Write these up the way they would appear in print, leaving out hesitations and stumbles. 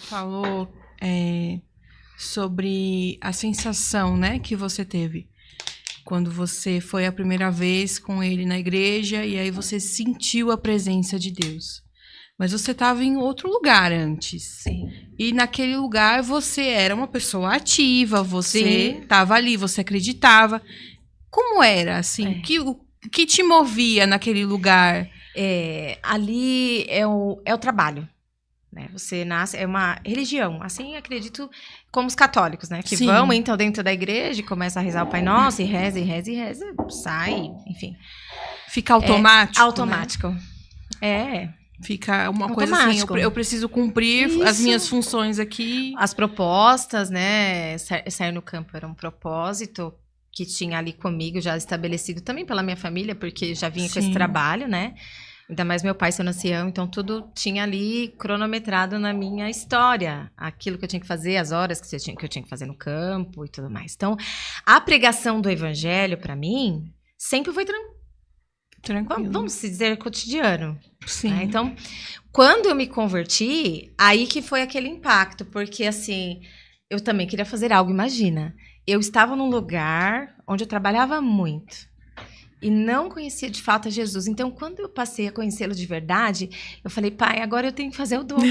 falou sobre a sensação, né, que você teve quando você foi a primeira vez com ele na igreja e aí você sentiu a presença de Deus. Mas você estava em outro lugar antes. Sim. E naquele lugar você era uma pessoa ativa, você estava ali, você acreditava. Como era, assim? O que te movia naquele lugar? Ali é o trabalho. Né? Você nasce, é uma religião. Assim, acredito, como os católicos, né? Que vão, entram dentro da igreja e começam a rezar o Pai Nosso, e reza, sai, enfim. Fica automático, automático. Né? Fica uma coisa assim, eu preciso cumprir as minhas funções aqui. As propostas, né? Sair no campo era um propósito que tinha ali comigo, já estabelecido também pela minha família, porque já vinha com esse trabalho, né? Ainda mais meu pai sendo ancião, então tudo tinha ali cronometrado na minha história. Aquilo que eu tinha que fazer, as horas que eu tinha que fazer no campo e tudo mais. Então, a pregação do evangelho, para mim, sempre foi tranquilo. Vamos dizer, cotidiano. Sim. Né? Então, quando eu me converti, aí que foi aquele impacto. Porque, assim, eu também queria fazer algo. Imagina, eu estava num lugar onde eu trabalhava muito. E não conhecia de fato a Jesus. Então, quando eu passei a conhecê-lo de verdade, eu falei, pai, agora eu tenho que fazer o dobro.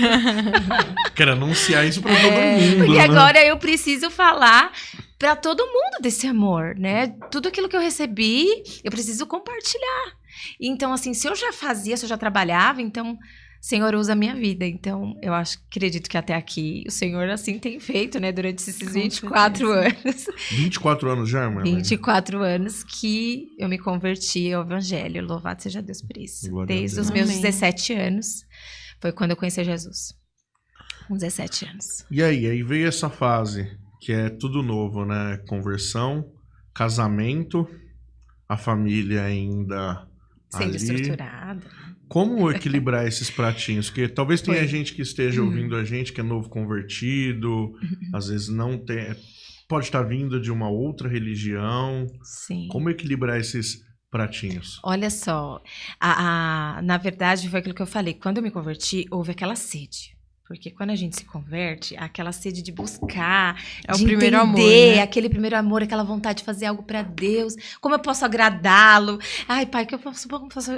Quero anunciar isso para todo mundo. Porque agora eu preciso falar para todo mundo desse amor, né? Tudo aquilo que eu recebi, eu preciso compartilhar. Então, assim, se eu já fazia, se eu já trabalhava, então, o Senhor usa a minha vida. Então, eu acredito que até aqui o Senhor, assim, tem feito, né? Durante esses 24 anos. 24 anos já, irmã? 24 anos que eu me converti ao Evangelho. Louvado seja Deus por isso. Glória Desde os meus 17 anos, foi quando eu conheci Jesus. Com 17 anos. E aí veio essa fase, que é tudo novo, né? Conversão, casamento, a família ainda sendo ali estruturada. Como equilibrar esses pratinhos? Porque talvez tenha gente que esteja ouvindo a gente, que é novo convertido, às vezes não tem, pode estar vindo de uma outra religião. Sim. Como equilibrar esses pratinhos? Olha só, na verdade foi aquilo que eu falei, quando eu me converti, houve aquela sede. Porque quando a gente se converte, aquela sede de buscar, de primeiro entender, amor, né? aquele primeiro amor, aquela vontade de fazer algo para Deus, como eu posso agradá-lo? Ai, pai, que eu posso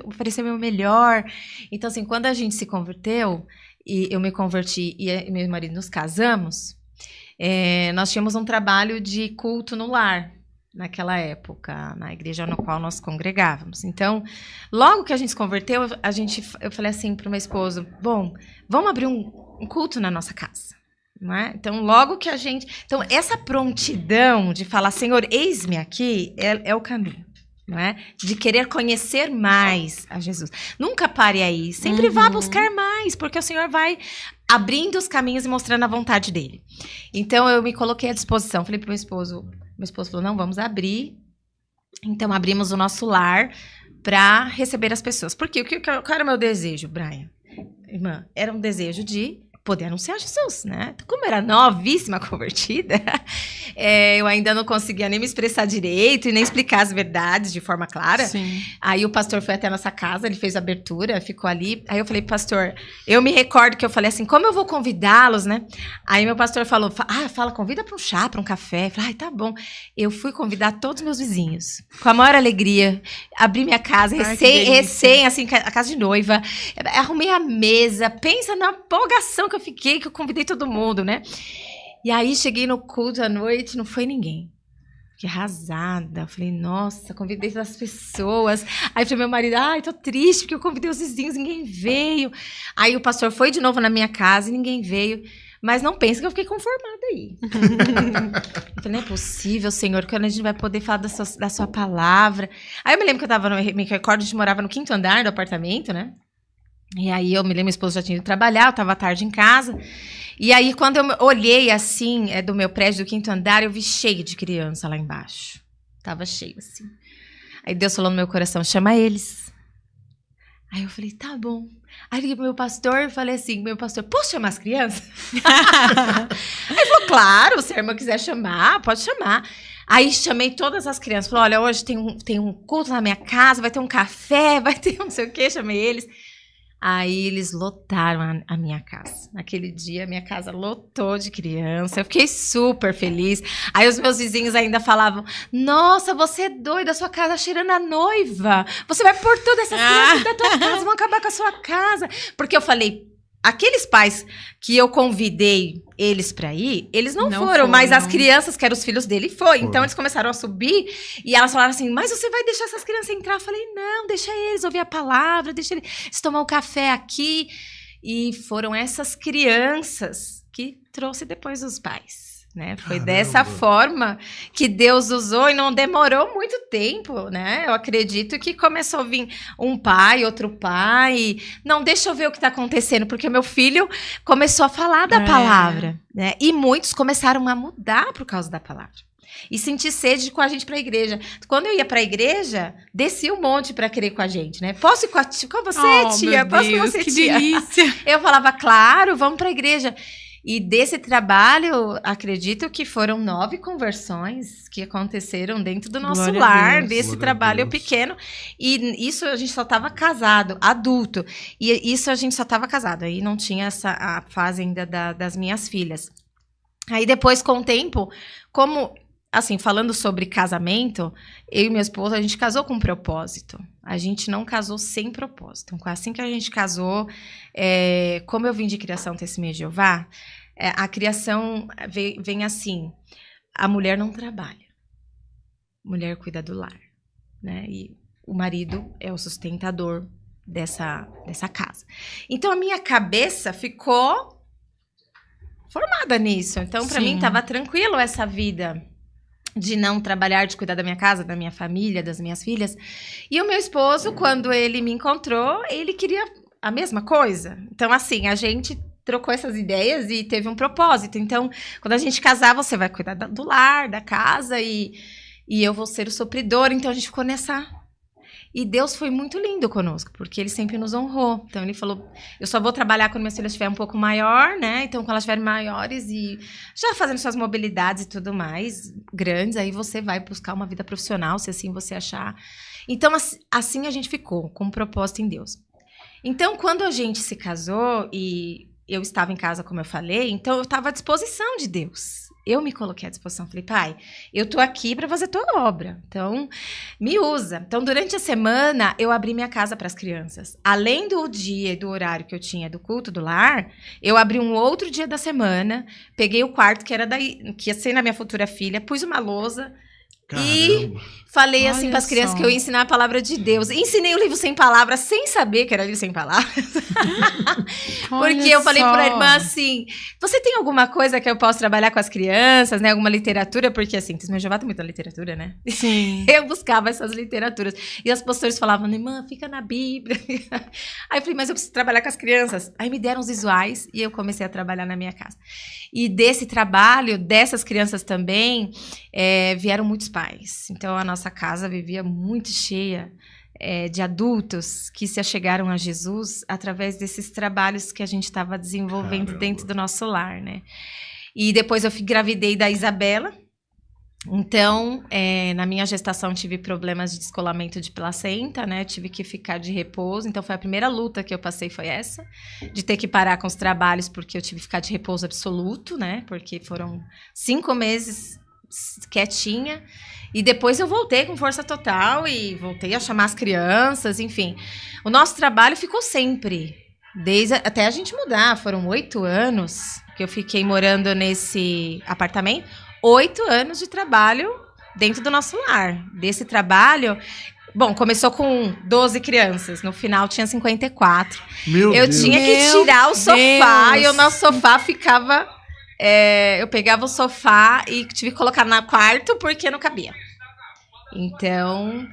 oferecer o meu melhor? Então, assim, quando a gente se converteu, e eu me converti e meu marido nos casamos, nós tínhamos um trabalho de culto no lar, naquela época, na igreja na qual nós congregávamos. Então, logo que a gente se converteu, eu falei assim para o meu esposo, bom, vamos abrir um culto na nossa casa. Não é? Então, logo que a gente... Então, essa prontidão de falar, Senhor, eis-me aqui, é o caminho. Não é? De querer conhecer mais a Jesus. Nunca pare aí. Sempre vá buscar mais, porque o Senhor vai abrindo os caminhos e mostrando a vontade dele. Então, eu me coloquei à disposição. Falei para o meu esposo falou, não, vamos abrir. Então, abrimos o nosso lar para receber as pessoas. Porque qual era o meu desejo, Brian? Irmã, era um desejo de poder anunciar Jesus, né? Como era novíssima convertida, eu ainda não conseguia nem me expressar direito e nem explicar as verdades de forma clara. Sim. Aí o pastor foi até a nossa casa, ele fez a abertura, ficou ali. Aí eu falei, pastor, eu me recordo que eu falei assim, como eu vou convidá-los, né? Aí meu pastor falou, convida para um chá, para um café. Eu falei, tá bom. Eu fui convidar todos os meus vizinhos, com a maior alegria. Abri minha casa, recém, assim, a casa de noiva. Arrumei a mesa, pensa na empolgação que eu fiquei, que eu convidei todo mundo, né? E aí, cheguei no culto à noite, não foi ninguém. Fiquei arrasada. Falei, nossa, convidei as pessoas. Aí, falei, meu marido, tô triste, porque eu convidei os vizinhos, ninguém veio. Aí, o pastor foi de novo na minha casa e ninguém veio. Mas não pensa que eu fiquei conformada aí. Eu falei, não é possível, Senhor, que a gente vai poder falar da sua palavra. Aí, eu me lembro que eu tava me recordo, a gente morava no 5º andar do apartamento, né? E aí, eu me lembro, meu esposo já tinha ido trabalhar, eu estava à tarde em casa. E aí, quando eu olhei, assim, do meu prédio do 5º andar, eu vi cheio de criança lá embaixo. Tava cheio, assim. Aí, Deus falou no meu coração, chama eles. Aí, eu falei, tá bom. Aí, liguei pro meu pastor e falei assim, meu pastor, posso chamar as crianças? Aí, ele falou, claro, se a irmã quiser chamar, pode chamar. Aí, chamei todas as crianças. Falei, olha, hoje tem um culto na minha casa, vai ter um café, vai ter não sei o quê, chamei eles. Aí eles lotaram a minha casa. Naquele dia, a minha casa lotou de criança. Eu fiquei super feliz. Aí os meus vizinhos ainda falavam, nossa, você é doida, a sua casa cheirando a noiva. Você vai pôr todas essas crianças da tua casa, vão acabar com a sua casa. Porque eu falei, aqueles pais que eu convidei eles pra ir, eles não foram, mas as crianças, que eram os filhos dele, foi. Então eles começaram a subir e elas falaram assim, mas você vai deixar essas crianças entrar? Eu falei, não, deixa eles ouvir a palavra, deixa eles tomar um café aqui. E foram essas crianças que trouxe depois os pais. Né? Foi dessa forma que Deus usou e não demorou muito tempo, né? Eu acredito que começou a vir um pai, outro pai. Não, deixa eu ver o que está acontecendo, porque meu filho começou a falar da palavra, né? E muitos começaram a mudar por causa da palavra. E sentir sede com a gente para a igreja. Quando eu ia para a igreja, descia um monte para querer ir com a gente, né? Posso ir com você, tia? Posso ir com você, que tia? delícia! Eu falava, claro, vamos para a igreja. E desse trabalho, acredito que foram 9 conversões que aconteceram dentro do nosso lar, desse trabalho pequeno. E isso a gente só estava casado, adulto. E isso a gente só estava casado. Aí não tinha a fase ainda das minhas filhas. Aí depois, com o tempo, como... Assim, falando sobre casamento, eu e minha esposa, a gente casou com propósito. A gente não casou sem propósito. Então, assim que a gente casou, como eu vim de criação Testemunha de Jeová, a criação vem assim, a mulher não trabalha. A mulher cuida do lar, né? E o marido é o sustentador dessa casa. Então, a minha cabeça ficou formada nisso. Então, para mim, estava tranquilo essa vida de não trabalhar, de cuidar da minha casa, da minha família, das minhas filhas. E o meu esposo, quando ele me encontrou, ele queria a mesma coisa. Então, assim, a gente trocou essas ideias e teve um propósito. Então, quando a gente casar, você vai cuidar do lar, da casa e eu vou ser o supridor. Então, a gente ficou nessa... E Deus foi muito lindo conosco, porque Ele sempre nos honrou. Então, Ele falou, eu só vou trabalhar quando minhas filhas estiverem um pouco maior, né? Então, quando elas estiverem maiores e já fazendo suas mobilidades e tudo mais, grandes, aí você vai buscar uma vida profissional, se assim você achar. Então, assim a gente ficou, com um propósito em Deus. Então, quando a gente se casou e eu estava em casa, como eu falei, então eu estava à disposição de Deus. Eu me coloquei à disposição. Falei, pai, eu tô aqui para fazer tua obra. Então, me usa. Então, durante a semana, eu abri minha casa para as crianças. Além do dia e do horário que eu tinha do culto do lar, eu abri um outro dia da semana, peguei o quarto que ia ser na minha futura filha, pus uma lousa. Caramba. E falei assim para as crianças que eu ia ensinar a palavra de Deus. Ensinei o livro sem palavras, sem saber que era livro sem palavras. Porque eu falei para a irmã assim, você tem alguma coisa que eu posso trabalhar com as crianças, né? Alguma literatura? Porque assim, Testemunha de Jeová tem muita literatura, né? Sim. Eu buscava essas literaturas. E as pastores falavam, irmã, fica na Bíblia. Aí eu falei, mas eu preciso trabalhar com as crianças. Aí me deram os visuais e eu comecei a trabalhar na minha casa. E desse trabalho, dessas crianças também, vieram muitos pais. Então, a nossa casa vivia muito cheia de adultos que se achegaram a Jesus através desses trabalhos que a gente estava desenvolvendo dentro do nosso lar, né? E depois eu engravidei da Isabela. Então, na minha gestação tive problemas de descolamento de placenta, né? Tive que ficar de repouso. Então, foi a primeira luta que eu passei, foi essa. De ter que parar com os trabalhos, porque eu tive que ficar de repouso absoluto, né? Porque foram 5 meses quietinha. E depois eu voltei com força total e voltei a chamar as crianças, enfim. O nosso trabalho ficou sempre, até a gente mudar. Foram 8 anos que eu fiquei morando nesse apartamento. 8 anos de trabalho dentro do nosso lar. Desse trabalho... Bom, começou com 12 crianças. No final, tinha 54. Meu Deus. Eu tinha que tirar o sofá e o nosso sofá ficava... eu pegava o sofá e tive que colocar no quarto porque não cabia. Então,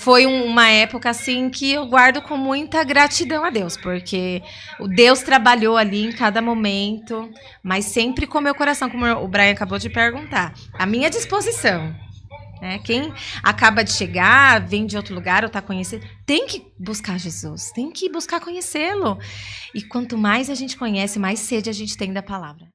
foi uma época assim que eu guardo com muita gratidão a Deus, porque o Deus trabalhou ali em cada momento, mas sempre com o meu coração, como o Brian acabou de perguntar, à minha disposição. Quem acaba de chegar, vem de outro lugar ou está conhecendo, tem que buscar Jesus, tem que buscar conhecê-lo. E quanto mais a gente conhece, mais sede a gente tem da palavra.